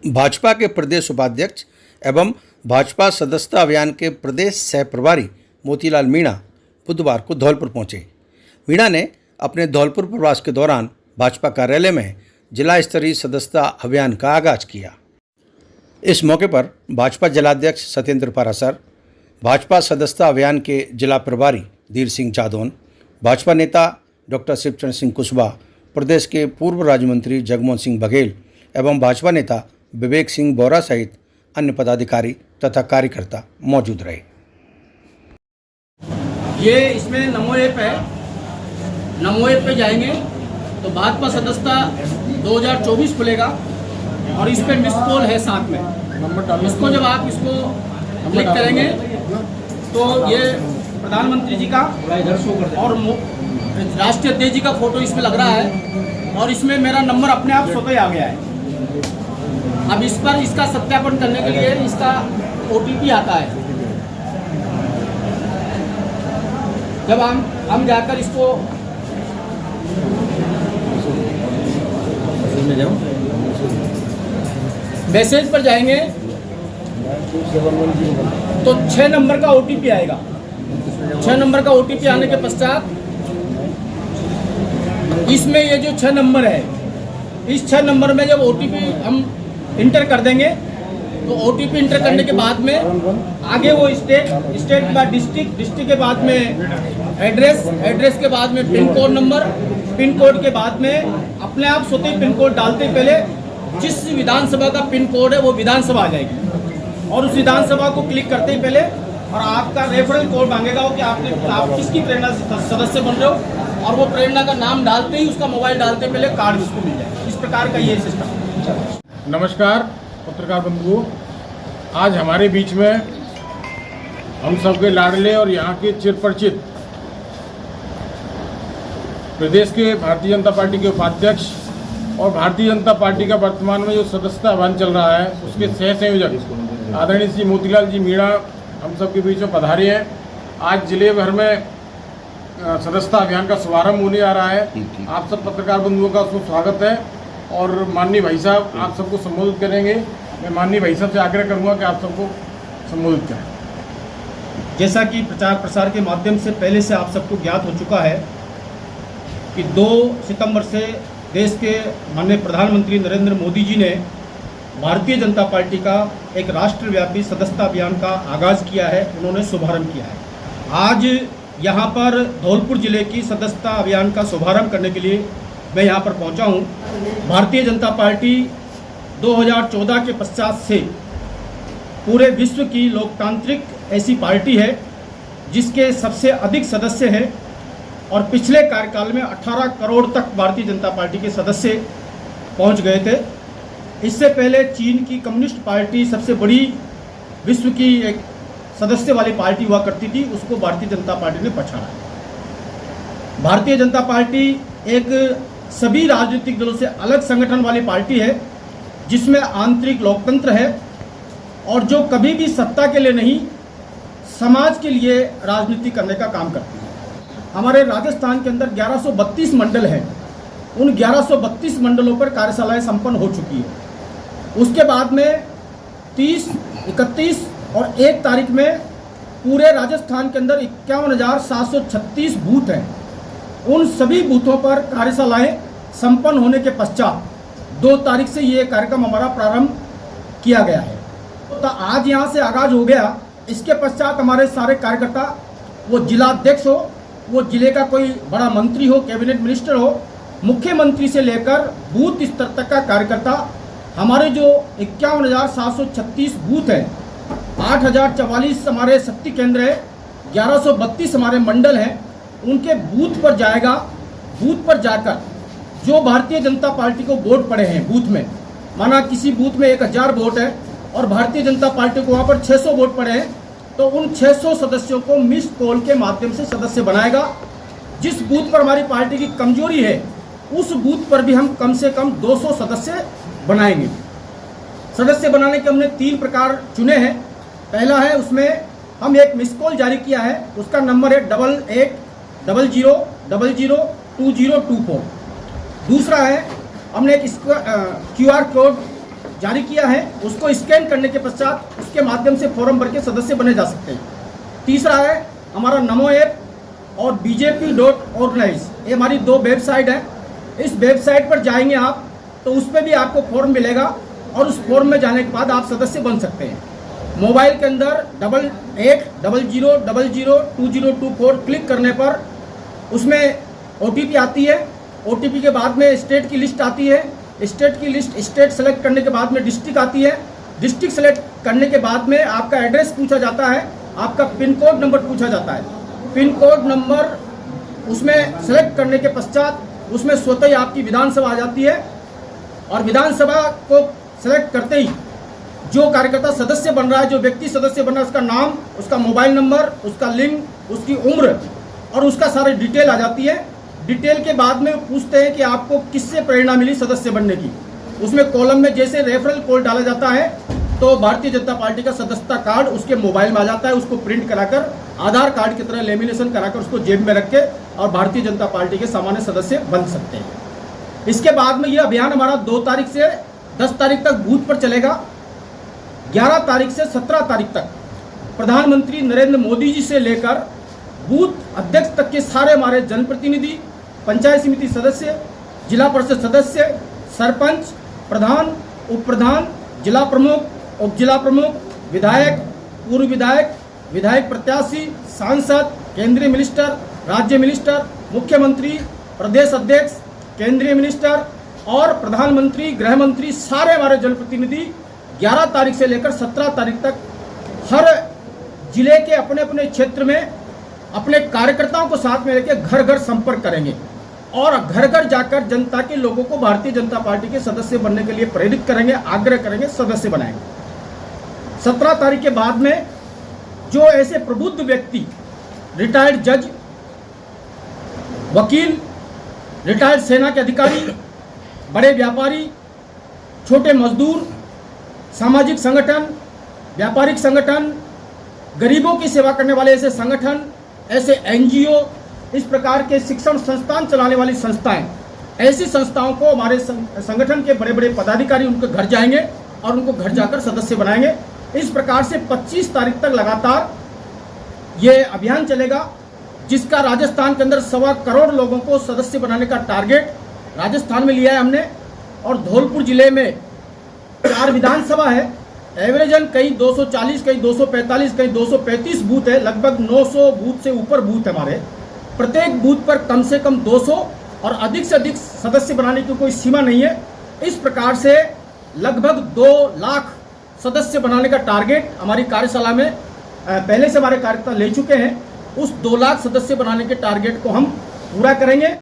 भाजपा के प्रदेश उपाध्यक्ष एवं भाजपा सदस्यता अभियान के प्रदेश सह प्रभारी मोतीलाल मीणा बुधवार को धौलपुर पहुंचे। मीणा ने अपने धौलपुर प्रवास के दौरान भाजपा कार्यालय में जिला स्तरीय सदस्यता अभियान का आगाज किया। इस मौके पर भाजपा जिलाध्यक्ष सत्येंद्र पारासर, भाजपा सदस्यता अभियान के जिला प्रभारी धीर सिंह जादौन, भाजपा नेता डॉक्टर शिवचरण सिंह कुशवाहा, प्रदेश के पूर्व राज्य मंत्री जगमोहन सिंह बघेल एवं भाजपा नेता विवेक सिंह बोरा सहित अन्य पदाधिकारी तथा कार्यकर्ता मौजूद रहे। ये इसमें नमो ऐप है। नमो ऐप पे जाएंगे तो भाजपा सदस्यता 2024 खुलेगा और इस पे मिस कॉल है साथ में। इसको जब आप इसको क्लिक करेंगे तो ये प्रधानमंत्री जी का और राष्ट्रीय अध्यक्ष जी का फोटो इसमें लग रहा है और इसमें मेरा नंबर अपने आप स्वतः ही आ गया है। अब इस पर इसका सत्यापन करने के लिए इसका OTP आता है। जब हम जाकर इसको मैसेज पर जाएंगे तो 6 नंबर का OTP आएगा। 6 नंबर का OTP आने के पश्चात इसमें ये जो 6 नंबर है, इस 6 नंबर में जब OTP हम इंटर कर देंगे तो OTP इंटर करने के बाद में आगे वो स्टेट के बाद डिस्ट्रिक्ट के बाद में एड्रेस के बाद में pin code number, pin code के बाद में अपने आप स्वतः पिन कोड डालते पहले जिस विधानसभा का पिन कोड है वो विधानसभा आ जाएगी और उस विधानसभा को क्लिक करते ही पहले और आपका रेफरल कोड मांगेगा कि आप किसकी प्रेरणा सदस्य बन रहे हो और वो प्रेरणा का नाम डालते ही उसका मोबाइल डालते पहले कार्ड उसको मिल जाए। इस प्रकार का ये सिस्टम। नमस्कार पत्रकार बंधुओं, आज हमारे बीच में हम सबके लाडले और यहाँ के चिरपरिचित प्रदेश के भारतीय जनता पार्टी के उपाध्यक्ष और भारतीय जनता पार्टी का वर्तमान में जो सदस्यता अभियान चल रहा है उसके सह संयोजक आदरणीय श्री मोतीलाल जी मीणा हम सबके बीच में पधारे हैं। आज जिले भर में सदस्यता अभियान का शुभारंभ होने आ रहा है। आप सब पत्रकार बंधुओं का स्वागत है और माननीय भाई साहब आप सबको संबोधित करेंगे। मैं माननीय भाई साहब से आग्रह करूंगा कि आप सबको संबोधित करें। जैसा कि प्रचार प्रसार के माध्यम से पहले से आप सबको ज्ञात हो चुका है कि 2 सितंबर से देश के माननीय प्रधानमंत्री नरेंद्र मोदी जी ने भारतीय जनता पार्टी का एक राष्ट्रव्यापी सदस्यता अभियान का आगाज़ किया है, उन्होंने शुभारंभ किया है। आज यहाँ पर धौलपुर जिले की सदस्यता अभियान का शुभारंभ करने के लिए मैं यहाँ पर पहुँचा हूँ। भारतीय जनता पार्टी 2014 के पश्चात से पूरे विश्व की लोकतांत्रिक ऐसी पार्टी है जिसके सबसे अधिक सदस्य हैं और पिछले कार्यकाल में 18 करोड़ तक भारतीय जनता पार्टी के सदस्य पहुँच गए थे। इससे पहले चीन की कम्युनिस्ट पार्टी सबसे बड़ी विश्व की एक सदस्य वाली पार्टी हुआ करती थी, उसको भारतीय जनता पार्टी ने पछाड़ा। भारतीय जनता पार्टी एक सभी राजनीतिक दलों से अलग संगठन वाली पार्टी है जिसमें आंतरिक लोकतंत्र है और जो कभी भी सत्ता के लिए नहीं समाज के लिए राजनीति करने का काम करती है। हमारे राजस्थान के अंदर 1132 मंडल हैं। उन 1132 मंडलों पर कार्यशालाएं संपन्न हो चुकी है। उसके बाद में 30, 31 और 1 तारीख में पूरे राजस्थान के अंदर 51,736 बूथ हैं। उन सभी बूथों पर कार्यशालाएं संपन्न होने के पश्चात 2 तारीख से ये कार्यक्रम हमारा प्रारंभ किया गया है। तो आज यहाँ से आगाज हो गया। इसके पश्चात हमारे सारे कार्यकर्ता, वो जिलाध्यक्ष हो, वो जिले का कोई बड़ा मंत्री हो, कैबिनेट मिनिस्टर हो, मुख्यमंत्री से लेकर बूथ स्तर तक का कार्यकर्ता, हमारे जो 51,736 बूथ हैं, 8,044 हमारे शक्ति केंद्र है, 1132 हमारे मंडल हैं, उनके बूथ पर जाएगा। बूथ पर जाकर जो भारतीय जनता पार्टी को वोट पड़े हैं बूथ में, माना किसी बूथ में 1000 वोट है और भारतीय जनता पार्टी को वहाँ पर 600 वोट पड़े हैं, तो उन 600 सदस्यों को मिस कॉल के माध्यम से सदस्य बनाएगा। जिस बूथ पर हमारी पार्टी की कमजोरी है उस बूथ पर भी हम कम से कम 200 सदस्य बनाएंगे। सदस्य बनाने के हमने 3 प्रकार चुने हैं। पहला है, उसमें हम एक मिस कॉल जारी किया है, उसका नंबर है 8800002024। दूसरा है, हमने एक QR कोड जारी किया है, उसको स्कैन करने के पश्चात उसके माध्यम से फॉर्म भर के सदस्य बने जा सकते हैं। तीसरा है हमारा नमो ऐप और bjp.organize, ये हमारी 2 वेबसाइट है। इस वेबसाइट पर जाएंगे आप तो उस पर भी आपको फॉर्म मिलेगा और उस फॉर्म में जाने के बाद आप सदस्य बन सकते हैं। मोबाइल के अंदर 8800002024 क्लिक करने पर उसमें OTP आती है। OTP के बाद में स्टेट की लिस्ट आती है। स्टेट की लिस्ट, स्टेट सेलेक्ट करने के बाद में डिस्ट्रिक्ट आती है। डिस्ट्रिक्ट सेलेक्ट करने के बाद में आपका एड्रेस पूछा जाता है, आपका पिन कोड नंबर पूछा जाता है। पिन कोड नंबर उसमें सेलेक्ट करने के पश्चात उसमें स्वतः ही आपकी विधानसभा आ जाती है और विधानसभा को सेलेक्ट करते ही जो कार्यकर्ता सदस्य बन रहा है, जो व्यक्ति सदस्य बन रहा है, उसका नाम, उसका मोबाइल नंबर, उसका लिंग, उसकी उम्र और उसका सारी डिटेल आ जाती है। डिटेल के बाद में पूछते हैं कि आपको किससे प्रेरणा मिली सदस्य बनने की। उसमें कॉलम में जैसे रेफरल कोड डाला जाता है तो भारतीय जनता पार्टी का सदस्यता कार्ड उसके मोबाइल में आ जाता है। उसको प्रिंट कराकर आधार कार्ड की तरह लेमिनेशन कराकर उसको जेब में रख के और भारतीय जनता पार्टी के सामान्य सदस्य बन सकते हैं। इसके बाद में ये अभियान हमारा 2 तारीख से 10 तारीख तक बूथ पर चलेगा। 11 तारीख से 17 तारीख तक प्रधानमंत्री नरेंद्र मोदी जी से लेकर बूथ अध्यक्ष तक के सारे हमारे जनप्रतिनिधि, पंचायत समिति सदस्य, जिला परिषद सदस्य, सरपंच, प्रधान, उप प्रधान, जिला प्रमुख, उप जिला प्रमुख, विधायक, पूर्व विधायक, विधायक प्रत्याशी, सांसद, केंद्रीय मिनिस्टर, राज्य मिनिस्टर, मुख्यमंत्री, प्रदेश अध्यक्ष, केंद्रीय मिनिस्टर और प्रधानमंत्री, गृह मंत्री, सारे हमारे जनप्रतिनिधि 11 तारीख से लेकर 17 तारीख तक हर जिले के अपने अपने क्षेत्र में अपने कार्यकर्ताओं को साथ में लेकर घर घर संपर्क करेंगे और घर घर जाकर जनता के लोगों को भारतीय जनता पार्टी के सदस्य बनने के लिए प्रेरित करेंगे, आग्रह करेंगे, सदस्य बनाएंगे। 17 तारीख के बाद में जो ऐसे प्रबुद्ध व्यक्ति, रिटायर्ड जज, वकील, रिटायर्ड सेना के अधिकारी, बड़े व्यापारी, छोटे मजदूर, सामाजिक संगठन, व्यापारिक संगठन, गरीबों की सेवा करने वाले ऐसे संगठन, ऐसे NGO, इस प्रकार के शिक्षण संस्थान चलाने वाली संस्थाएं, ऐसी संस्थाओं को हमारे संगठन के बड़े बड़े पदाधिकारी उनके घर जाएंगे और उनको घर जाकर सदस्य बनाएंगे। इस प्रकार से 25 तारीख तक लगातार ये अभियान चलेगा, जिसका राजस्थान के अंदर 1.25 करोड़ लोगों को सदस्य बनाने का टारगेट राजस्थान में लिया है हमने। और धौलपुर जिले में 4 विधानसभा है, एवरेजन कहीं 240, कहीं 245, कहीं 235 बूथ है, लगभग 900 बूथ से ऊपर बूथ है हमारे। प्रत्येक बूथ पर कम से कम 200 और अधिक से अधिक सदस्य बनाने की कोई सीमा नहीं है। इस प्रकार से लगभग 2 लाख सदस्य बनाने का टारगेट हमारी कार्यशाला में पहले से हमारे कार्यकर्ता ले चुके हैं। उस 2 लाख सदस्य बनाने के टारगेट को हम पूरा करेंगे।